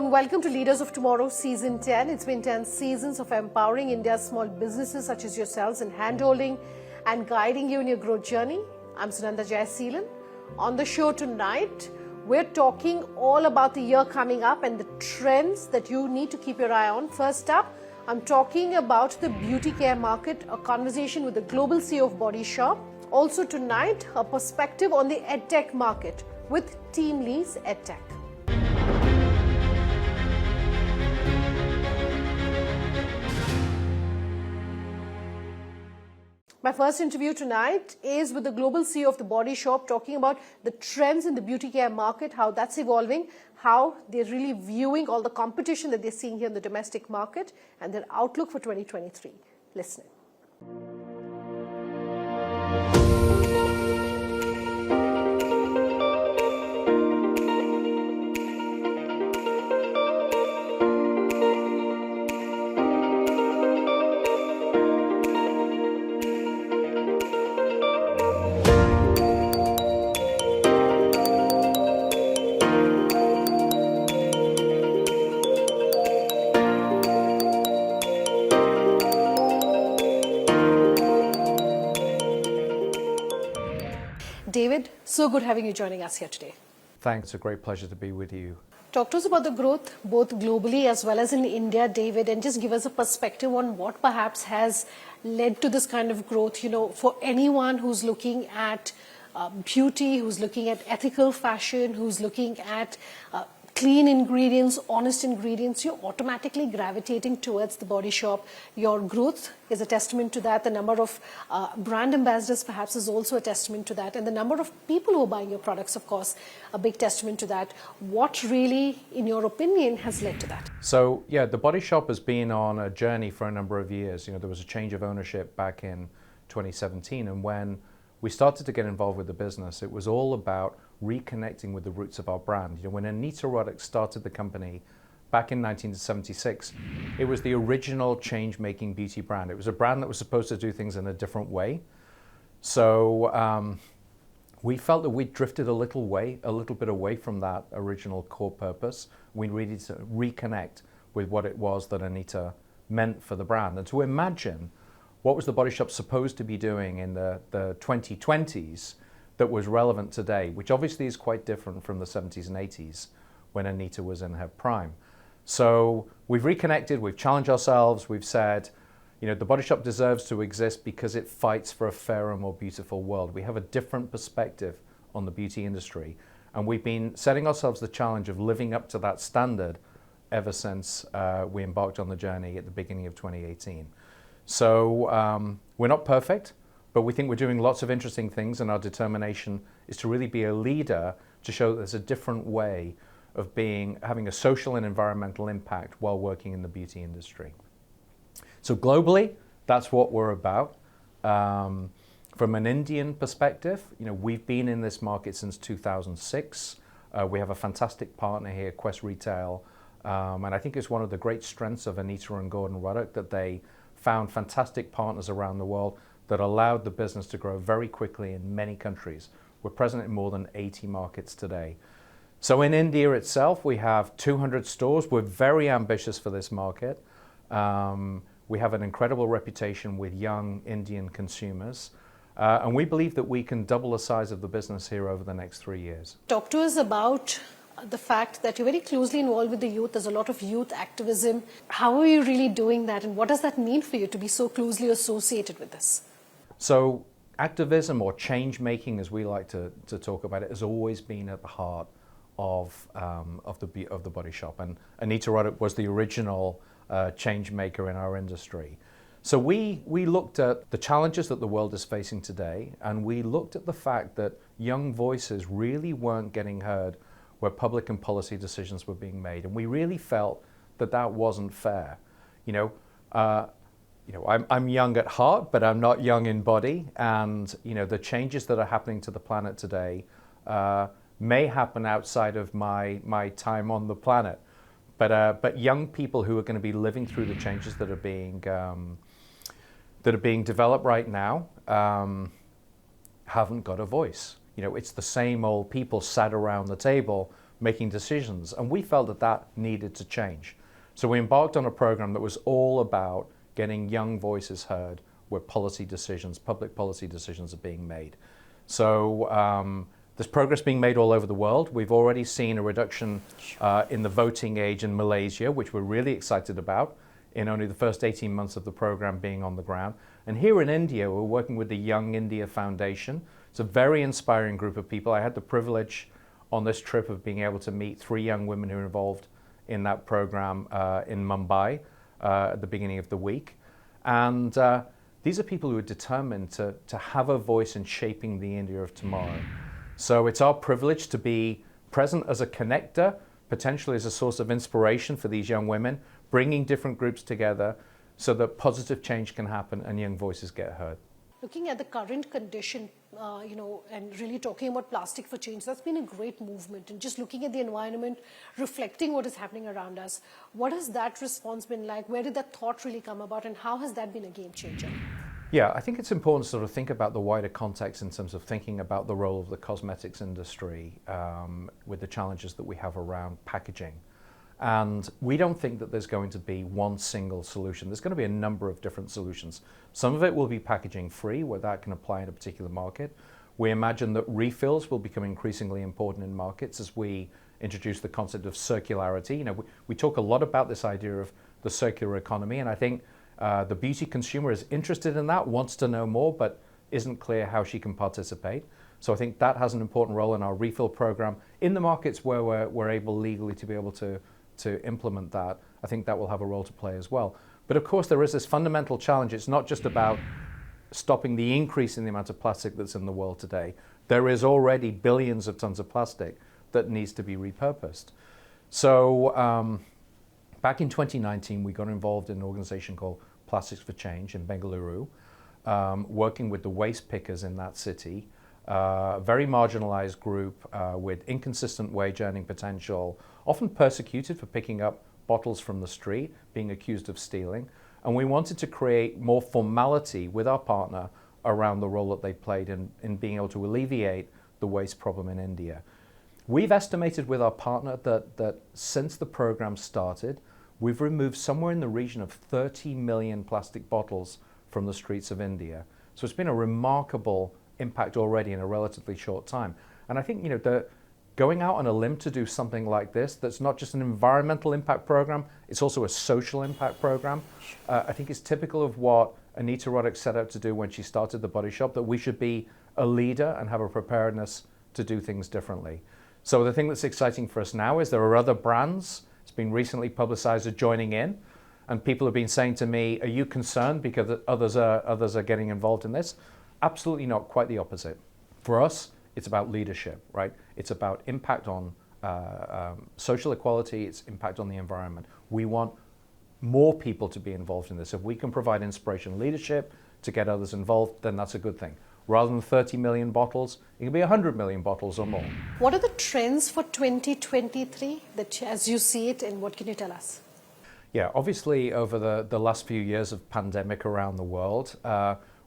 and welcome to Leaders of Tomorrow Season 10. It's been 10 seasons of empowering India's small businesses such as yourselves in handholding and guiding you in your growth journey. I'm Sunanda Jaiseelan. On the show tonight, we're talking all about the year coming up and the trends that you need to keep your eye on. First up, I'm talking about the beauty care market, a conversation with the global CEO of Body Shop. Also tonight, a perspective on the EdTech market with TeamLease Edtech. My first interview tonight is with the global CEO of the Body Shop, talking about the trends in the beauty care market, how that's evolving, how they're really viewing all the competition that they're seeing here in the domestic market, and their outlook for 2023. Listen in. David, so good having you joining us here today. Thanks, it's a great pleasure to be with you. Talk to us about the growth, both globally as well as in India, David, and just give us a perspective on what perhaps has led to this kind of growth, for anyone who's looking at beauty, who's looking at ethical fashion, who's looking at clean ingredients, honest ingredients, you're automatically gravitating towards the Body Shop. Your growth is a testament to that. The number of brand ambassadors perhaps is also a testament to that. And the number of people who are buying your products, of course, a big testament to that. What really, in your opinion, has led to that? So, yeah, the Body Shop has been on a journey for a number of years. There was a change of ownership back in 2017. And when we started to get involved with the business, it was all about reconnecting with the roots of our brand. When Neeti started the company back in 1976, it was the original change-making beauty brand. It was a brand that was supposed to do things in a different way. So we felt that we'd drifted a little bit away from that original core purpose. We needed to reconnect with what it was that Neeti meant for the brand, and to imagine what was the Body Shop supposed to be doing in the 2020s that was relevant today, which obviously is quite different from the 70s and 80s when Neeti was in her prime. So we've reconnected, we've challenged ourselves, we've said, the Body Shop deserves to exist because it fights for a fairer, more beautiful world. We have a different perspective on the beauty industry, and we've been setting ourselves the challenge of living up to that standard ever since we embarked on the journey at the beginning of 2018. So we're not perfect, but we think we're doing lots of interesting things, and our determination is to really be a leader to show that there's a different way of having a social and environmental impact while working in the beauty industry. So globally, that's what we're about. From an Indian perspective, we've been in this market since 2006. We have a fantastic partner here, Quest Retail, and I think it's one of the great strengths of Neeti and Gordon Ruddock that they found fantastic partners around the world that allowed the business to grow very quickly in many countries. We're present in more than 80 markets today. So in India itself, we have 200 stores. We're very ambitious for this market. We have an incredible reputation with young Indian consumers. And we believe that we can double the size of the business here over the next 3 years. Talk to us about the fact that you're very closely involved with the youth. There's a lot of youth activism. How are you really doing that, and what does that mean for you to be so closely associated with this? So activism, or change making as we like to talk about it, has always been at the heart of the Body Shop, and Neeti Ruddock was the original change maker in our industry. So we looked at the challenges that the world is facing today, and we looked at the fact that young voices really weren't getting heard where public and policy decisions were being made, and we really felt that that wasn't fair. I'm young at heart, but I'm not young in body, and the changes that are happening to the planet today may happen outside of my time on the planet, but young people who are going to be living through the changes that are being developed right now haven't got a voice. It's the same old people sat around the table making decisions. And we felt that that needed to change. So we embarked on a program that was all about getting young voices heard where policy decisions, public policy decisions are being made. So there's progress being made all over the world. We've already seen a reduction in the voting age in Malaysia, which we're really excited about, in only the first 18 months of the program being on the ground. And here in India, we're working with the Young India Foundation. It's a very inspiring group of people. I had the privilege on this trip of being able to meet 3 young women who are involved in that program in Mumbai at the beginning of the week. And these are people who are determined to have a voice in shaping the India of tomorrow. So it's our privilege to be present as a connector, potentially as a source of inspiration for these young women, bringing different groups together so that positive change can happen and young voices get heard. Looking at the current condition, and really talking about plastic for change, that's been a great movement. And just looking at the environment, reflecting what is happening around us, what has that response been like? Where did that thought really come about, and how has that been a game changer? Yeah, I think it's important to sort of think about the wider context in terms of thinking about the role of the cosmetics industry with the challenges that we have around packaging. And we don't think that there's going to be one single solution. There's going to be a number of different solutions. Some of it will be packaging free, where that can apply in a particular market. We imagine that refills will become increasingly important in markets as we introduce the concept of circularity. We talk a lot about this idea of the circular economy, and I think the beauty consumer is interested in that, wants to know more, but isn't clear how she can participate. So I think that has an important role in our refill program. In the markets where we're able legally to be able to implement that, I think that will have a role to play as well. But of course, there is this fundamental challenge. It's not just about stopping the increase in the amount of plastic that's in the world today. There is already billions of tons of plastic that needs to be repurposed. So back in 2019, we got involved in an organization called Plastics for Change in Bengaluru, working with the waste pickers in that city, a very marginalized group with inconsistent wage earning potential, often persecuted for picking up bottles from the street, being accused of stealing. And we wanted to create more formality with our partner around the role that they played in being able to alleviate the waste problem in India. We've estimated with our partner that since the program started, we've removed somewhere in the region of 30 million plastic bottles from the streets of India. So it's been a remarkable impact already in a relatively short time. And I think, going out on a limb to do something like this, that's not just an environmental impact program, it's also a social impact program. I think it's typical of what Neeti Roddick set out to do when she started the Body Shop, that we should be a leader and have a preparedness to do things differently. So the thing that's exciting for us now is there are other brands, it's been recently publicized, are joining in. And people have been saying to me, are you concerned because others are getting involved in this? Absolutely not, quite the opposite. For us, it's about leadership, right? It's about impact on social equality, it's impact on the environment. We want more people to be involved in this. If we can provide inspiration and leadership to get others involved, then that's a good thing. Rather than 30 million bottles, it can be 100 million bottles or more. What are the trends for 2023 that as you see it, and what can you tell us? Yeah, obviously over the last few years of pandemic around the world,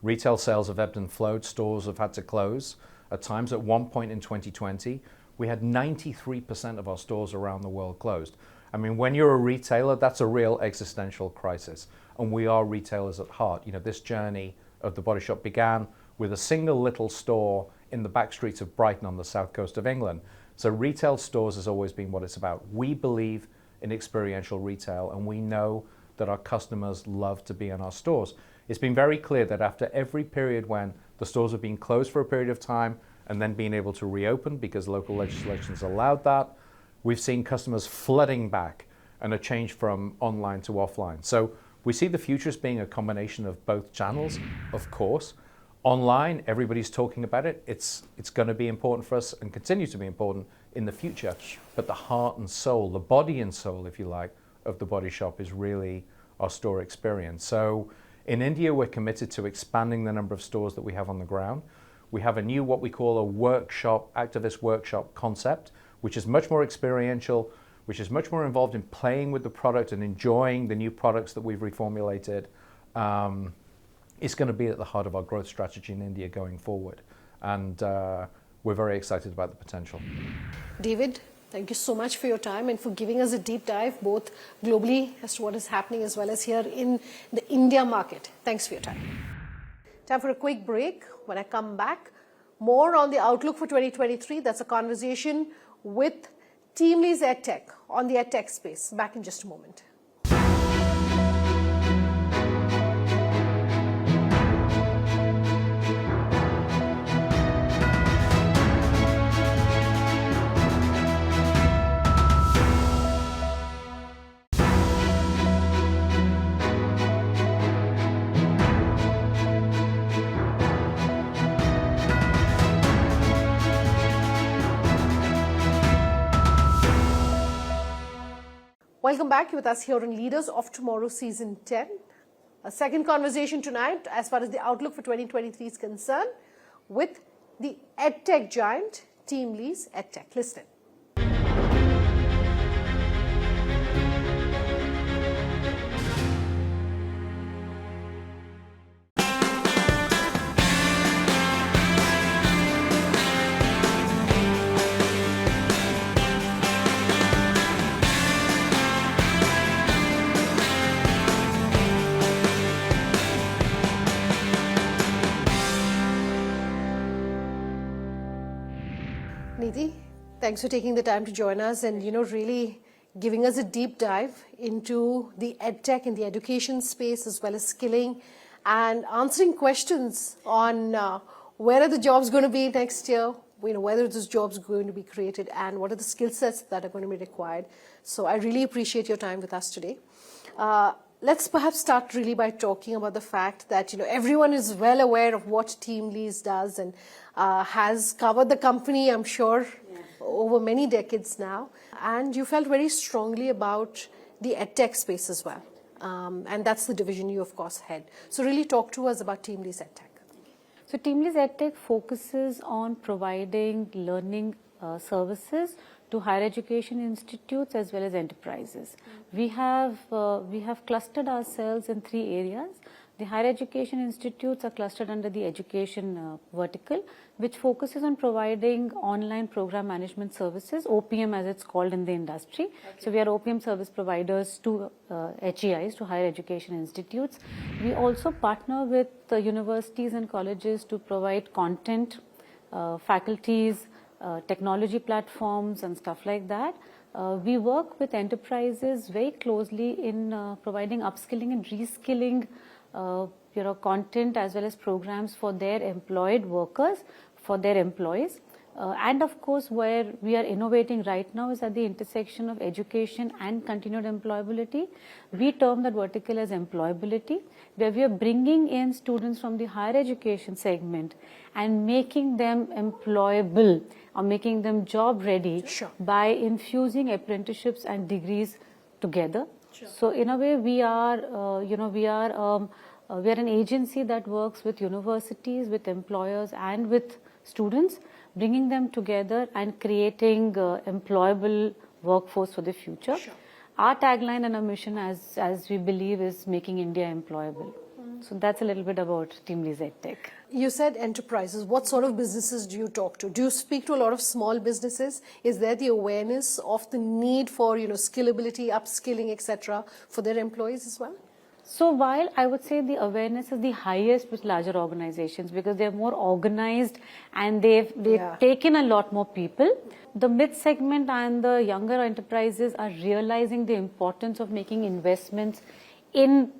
retail sales have ebbed and flowed, stores have had to close. At times, at one point in 2020, we had 93% of our stores around the world closed. I mean, when you're a retailer, that's a real existential crisis. And we are retailers at heart. This journey of the Body Shop began with a single little store in the back streets of Brighton on the south coast of England. So retail stores has always been what it's about. We believe in experiential retail, and we know that our customers love to be in our stores. It's been very clear that after every period when the stores have been closed for a period of time and then being able to reopen because local legislation's allowed that, we've seen customers flooding back and a change from online to offline. So we see the future as being a combination of both channels, of course. Online, everybody's talking about it. It's going to be important for us and continue to be important in the future. But the heart and soul, the body and soul, if you like, of the Body Shop is really our store experience. So in India, we're committed to expanding the number of stores that we have on the ground. We have a new, what we call a workshop, activist workshop concept, which is much more experiential, which is much more involved in playing with the product and enjoying the new products that we've reformulated. It's going to be at the heart of our growth strategy in India going forward. And we're very excited about the potential. David, Thank you so much for your time and for giving us a deep dive, both globally as to what is happening as well as here in the India market. Thanks for your time. Time for a quick break. When I come back, more on the outlook for 2023. That's a conversation with TeamLease Edtech on the EdTech space. Back in just a moment. Welcome back. You're with us here on Leaders of Tomorrow Season 10. A second conversation tonight as far as the outlook for 2023 is concerned with the EdTech giant, TeamLease Edtech. Listen. Neeti, thanks for taking the time to join us and, really giving us a deep dive into the EdTech and the education space as well as skilling and answering questions on where are the jobs going to be next year, whether those jobs are going to be created and what are the skill sets that are going to be required. So I really appreciate your time with us today. Let's perhaps start really by talking about the fact that, everyone is well aware of what TeamLease does and has covered the company, I'm sure, over many decades now. And you felt very strongly about the EdTech space as well. And that's the division you, of course, head. So really talk to us about TeamLease Edtech. So TeamLease Edtech focuses on providing learning services to higher education institutes as well as enterprises. We have clustered ourselves in 3 areas. The higher education institutes are clustered under the education vertical, which focuses on providing online program management services, OPM as it's called in the industry. Okay. So we are OPM service providers to HEIs, to higher education institutes. We also partner with universities and colleges to provide content, faculties, technology platforms and stuff like that. We work with enterprises very closely in providing upskilling and reskilling content as well as programs for their employed workers, for their employees. And of course, where we are innovating right now is at the intersection of education and continued employability. We term that vertical as employability, where we are bringing in students from the higher education segment and making them employable or making them job ready by infusing apprenticeships and degrees together. So in a way, we are an agency that works with universities, with employers, and with students, bringing them together and creating employable workforce for the future. Our tagline and our mission, as we believe, is making India employable. So that's a little bit about TeamLease Edtech. You said enterprises. What sort of businesses do you talk to? Do you speak to a lot of small businesses? Is there the awareness of the need for, skillability, upskilling, etc., for their employees as well? So while I would say the awareness is the highest with larger organizations because they're more organized and they've taken a lot more people, the mid-segment and the younger enterprises are realizing the importance of making investments in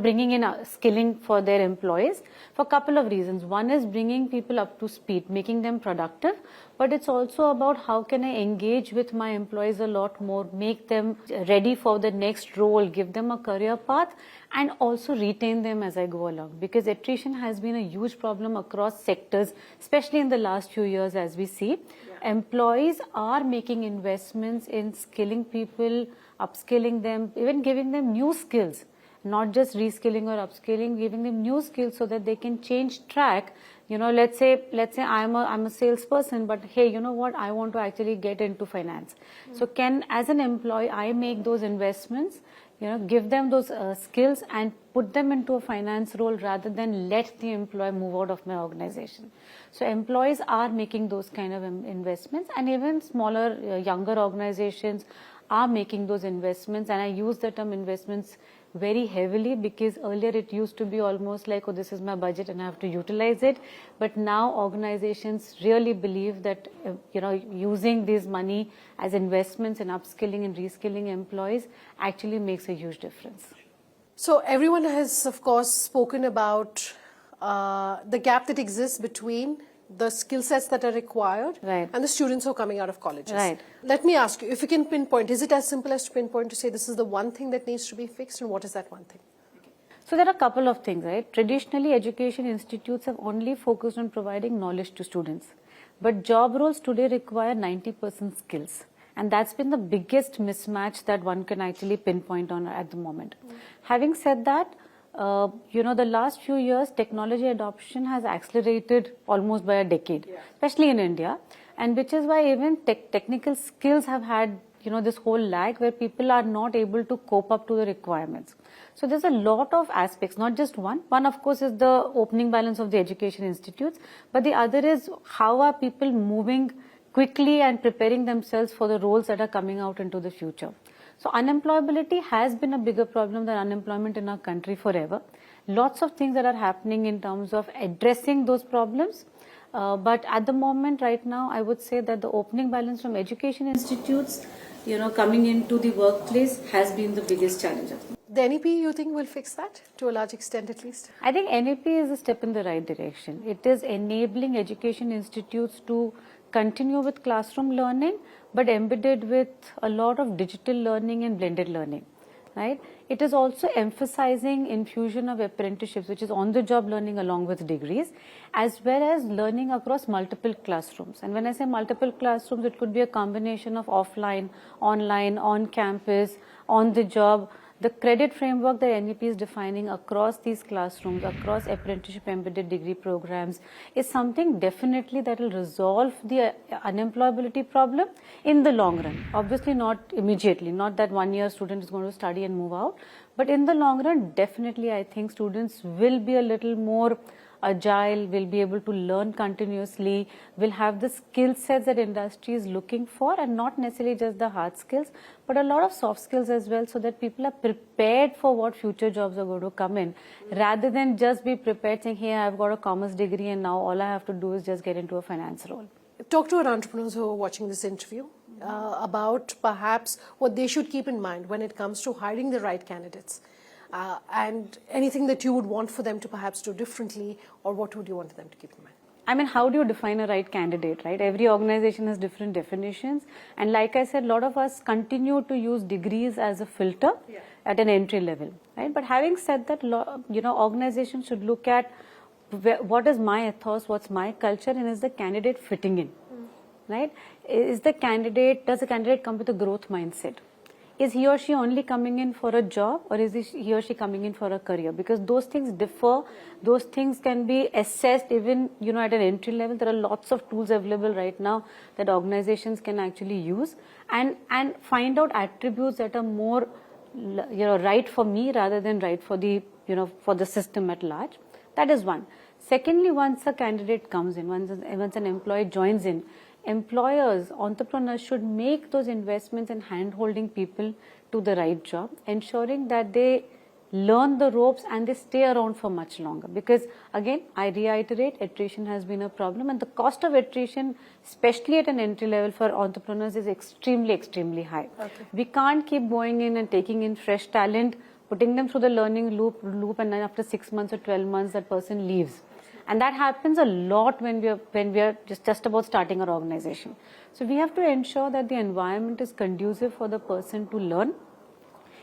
bringing in skilling for their employees for a couple of reasons. One is bringing people up to speed, making them productive, but it's also about how can I engage with my employees a lot more, make them ready for the next role, give them a career path, and also retain them as I go along. Because attrition has been a huge problem across sectors, especially in the last few years as we see. Employees are making investments in skilling people, upskilling them, even giving them new skills. not just reskilling or upskilling, giving them new skills so that they can change track. You know, let's say I'm a salesperson, but hey, you know what, I want to actually get into finance. So can, as an employee, I make those investments, you know, give them those skills and put them into a finance role rather than let the employee move out of my organization. So employees are making those kind of investments, and even smaller, younger organizations are making those investments. And I use the term investments very heavily because earlier it used to be almost like, oh, this is my budget and I have to utilize it. But now organizations really believe that, you know, using this money as investments in upskilling and reskilling employees actually makes a huge difference. So everyone has, of course, spoken about the gap that exists between the skill sets that are required and the students who are coming out of colleges. Let me ask you, if you can pinpoint, is it as simple as to pinpoint to say this is the one thing that needs to be fixed, and what is that one thing? So there are a couple of things, right? Traditionally, education institutes have only focused on providing knowledge to students. But job roles today require 90% skills. And that's been the biggest mismatch that one can actually pinpoint on at the moment. Having said that, you know, the last few years, technology adoption has accelerated almost by a decade, especially in India, and which is why even technical skills have had, you know, this whole lag where people are not able to cope up to the requirements. So there's a lot of aspects, not just one. One, of course, is the opening balance of the education institutes, but the other is how are people moving quickly and preparing themselves for the roles that are coming out into the future. So unemployability has been a bigger problem than unemployment in our country forever. Lots of things that are happening in terms of addressing those problems. But at the moment right now, I would say that the opening balance from education institutes, you know, coming into the workplace has been the biggest challenge. The NEP, you think, will fix that to a large extent at least? I think NEP is a step in the right direction. It is enabling education institutes to continue with classroom learning, but embedded with a lot of digital learning and blended learning, right? It is also emphasizing infusion of apprenticeships, which is on-the-job learning along with degrees, as well as learning across multiple classrooms. And when I say multiple classrooms, it could be a combination of offline, online, on campus, on the job. The credit framework that NEP is defining across these classrooms, across apprenticeship embedded degree programs, is something definitely that will resolve the unemployability problem in the long run. Obviously not immediately, not that 1 year student is going to study and move out, but in the long run, definitely I think students will be a little more agile, will be able to learn continuously, will have the skill sets that industry is looking for, and not necessarily just the hard skills, but a lot of soft skills as well, so that people are prepared for what future jobs are going to come in, rather than just be prepared saying, hey, I've got a commerce degree and now all I have to do is just get into a finance role. Talk to our entrepreneurs who are watching this interview about perhaps what they should keep in mind when it comes to hiring the right candidates. And anything that you would want for them to perhaps do differently, or what would you want them to keep in mind? I mean, how do you define a right candidate, right? Every organization has different definitions. And like I said, a lot of us continue to use degrees as a filter at an entry level, right? But having said that, you know, organizations should look at what is my ethos, what's my culture, and is the candidate fitting in, right? Does the candidate come with a growth mindset? Is he or she only coming in for a job, or is he or she coming in for a career? Because those things differ. Those things can be assessed even, you know, at an entry level. There are lots of tools available right now that organizations can actually use and find out attributes that are more, you know, right for me rather than right for the, you know, for the system at large. That is one. Secondly, once a candidate comes in, once an employee joins in, employers, entrepreneurs should make those investments in hand-holding people to the right job, ensuring that they learn the ropes and they stay around for much longer. Because again, I reiterate, attrition has been a problem, and the cost of attrition, especially at an entry level for entrepreneurs, is extremely, extremely high. We can't keep going in and taking in fresh talent, putting them through the learning loop, and then after 6 months or 12 months, that person leaves. And that happens a lot when we are just about starting our organization. So we have to ensure that the environment is conducive for the person to learn,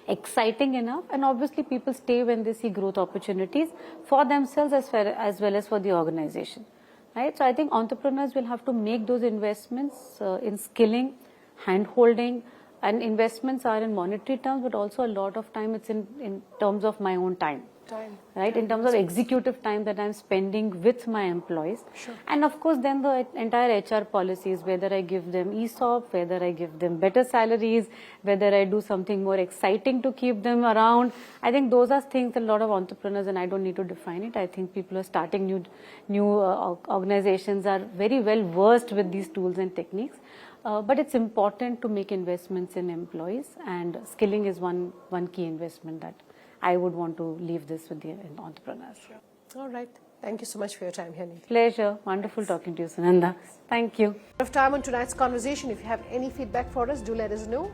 exciting enough, and obviously people stay when they see growth opportunities for themselves as well as for the organization. Right? So I think entrepreneurs will have to make those investments in skilling, hand-holding, and investments are in monetary terms, but also a lot of time it's in terms of my own time. Right, in terms of executive time that I'm spending with my employees. Sure. And of course then the entire HR policies, whether I give them ESOP, whether I give them better salaries, whether I do something more exciting to keep them around. I think those are things that a lot of entrepreneurs, and I don't need to define it, I think people are starting new organizations are very well versed with these tools and techniques. But it's important to make investments in employees, and skilling is one key investment that I would want to leave this with the entrepreneurs. All right. Thank you so much for your time here, Neeti. Pleasure. Wonderful talking to you, Sunanda. Thank you. Of time on tonight's conversation. If you have any feedback for us, do let us know.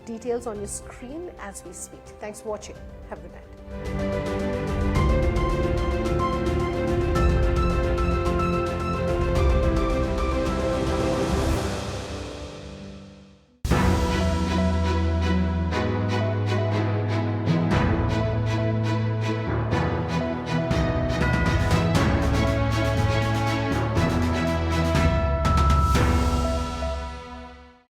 Details on your screen as we speak. Thanks for watching. Have a good night.